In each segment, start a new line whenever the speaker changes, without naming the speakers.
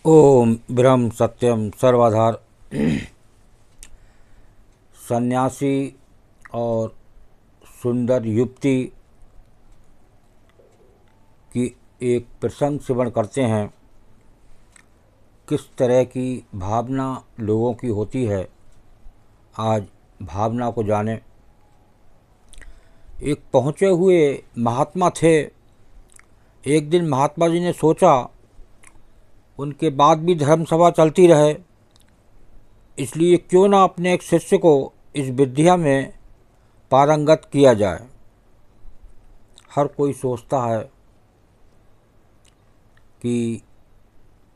ओम ब्रह्म सत्यम सर्वाधार। सन्यासी और सुंदर युवती की एक प्रसंग श्रवण करते हैं। किस तरह की भावना लोगों की होती है, आज भावना को जाने। एक पहुँचे हुए महात्मा थे। एक दिन महात्मा जी ने सोचा उनके बाद भी धर्म सभा चलती रहे, इसलिए क्यों ना अपने एक शिष्य को इस विद्या में पारंगत किया जाए। हर कोई सोचता है कि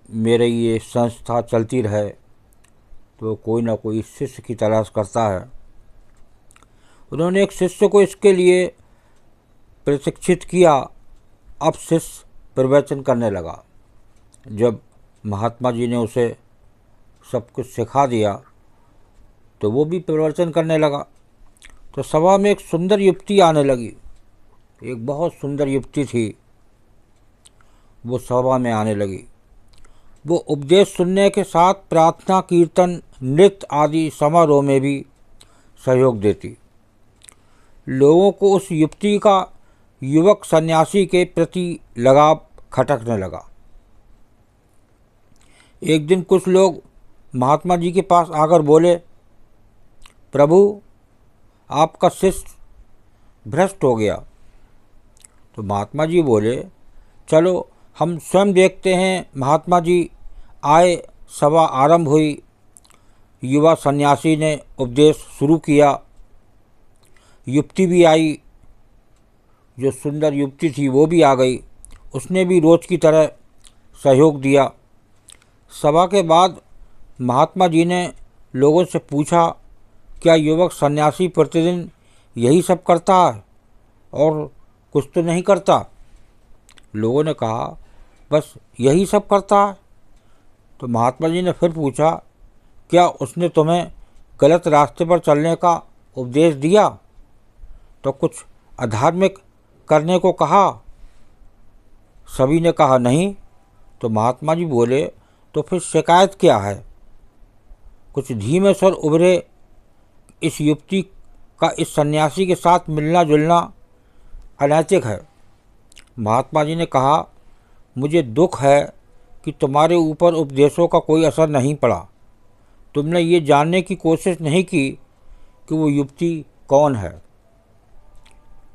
मेरे ये संस्था चलती रहे, तो कोई ना कोई शिष्य की तलाश करता है। उन्होंने एक शिष्य को इसके लिए प्रशिक्षित किया। अब शिष्य प्रवचन करने लगा। जब महात्मा जी ने उसे सब कुछ सिखा दिया तो वो भी प्रवचन करने लगा। तो सभा में एक सुंदर युवती आने लगी। एक बहुत सुंदर युवती थी, वो सभा में आने लगी। वो उपदेश सुनने के साथ प्रार्थना, कीर्तन, नृत्य आदि समारोह में भी सहयोग देती। लोगों को उस युवती का युवक सन्यासी के प्रति लगाव खटकने लगा। एक दिन कुछ लोग महात्मा जी के पास आकर बोले, प्रभु, आपका शिष्य भ्रष्ट हो गया। तो महात्मा जी बोले, चलो हम स्वयं देखते हैं। महात्मा जी आए, सभा आरंभ हुई। युवा सन्यासी ने उपदेश शुरू किया। युवती भी आई, जो सुंदर युवती थी वो भी आ गई। उसने भी रोज की तरह सहयोग दिया। सभा के बाद महात्मा जी ने लोगों से पूछा, क्या युवक सन्यासी प्रतिदिन यही सब करता है और कुछ तो नहीं करता? लोगों ने कहा, बस यही सब करता है। तो महात्मा जी ने फिर पूछा, क्या उसने तुम्हें गलत रास्ते पर चलने का उपदेश दिया, तो कुछ अधार्मिक करने को कहा? सभी ने कहा नहीं। तो महात्मा जी बोले, तो फिर शिकायत क्या है? कुछ धीमे स्वर उभरे, इस युवती का इस सन्यासी के साथ मिलना जुलना अनैतिक है। महात्मा जी ने कहा, मुझे दुख है कि तुम्हारे ऊपर उपदेशों का कोई असर नहीं पड़ा। तुमने ये जानने की कोशिश नहीं की कि वो युवती कौन है।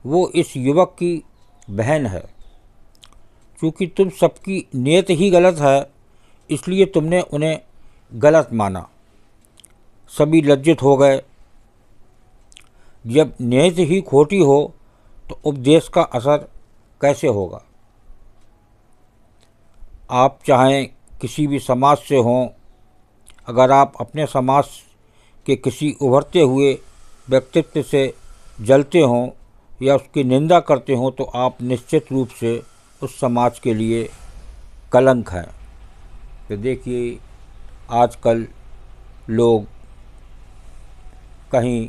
वो इस युवक की बहन है। क्योंकि तुम सबकी नीयत ही गलत है, इसलिए तुमने उन्हें गलत माना। सभी लज्जित हो गए। जब नीयत ही खोटी हो तो उपदेश का असर कैसे होगा? आप चाहें किसी भी समाज से हों, अगर आप अपने समाज के किसी उभरते हुए व्यक्तित्व से जलते हों या उसकी निंदा करते हों, तो आप निश्चित रूप से उस समाज के लिए कलंक हैं। तो देखिए, आजकल लोग कहीं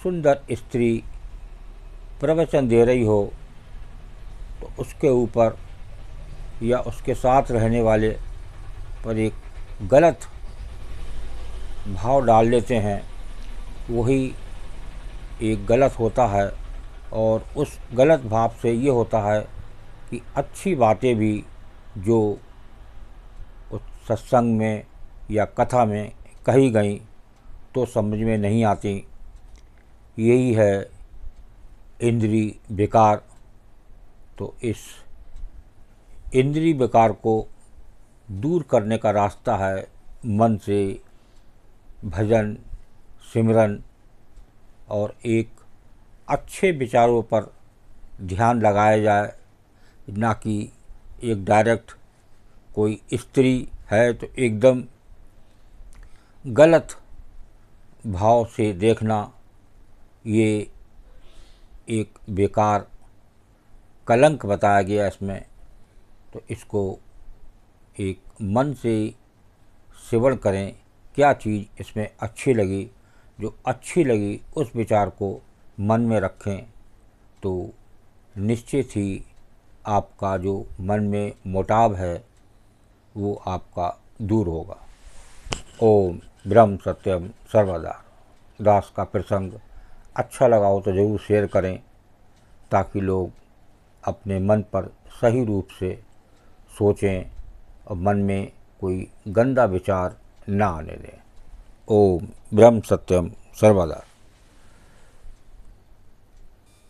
सुंदर स्त्री प्रवचन दे रही हो तो उसके ऊपर या उसके साथ रहने वाले पर एक गलत भाव डाल लेते हैं। वही एक गलत होता है। और उस गलत भाव से ये होता है कि अच्छी बातें भी जो उस सत्संग में या कथा में कही गई तो समझ में नहीं आती। यही है इंद्रिय विकार। तो इस इंद्रिय विकार को दूर करने का रास्ता है मन से भजन, सिमरन और एक अच्छे विचारों पर ध्यान लगाया जाए। ना कि एक डायरेक्ट कोई स्त्री है तो एकदम गलत भाव से देखना। ये एक बेकार कलंक बताया गया इसमें। तो इसको एक मन से सेवन करें, क्या चीज़ इसमें अच्छी लगी, जो अच्छी लगी उस विचार को मन में रखें, तो निश्चित ही आपका जो मन में मोटाव है वो आपका दूर होगा। ओम ब्रह्म सत्यम सर्वदा। दास का प्रसंग अच्छा लगा हो तो ज़रूर शेयर करें, ताकि लोग अपने मन पर सही रूप से सोचें और मन में कोई गंदा विचार ना आने दें। ओम ब्रह्म सत्यम सर्वदा।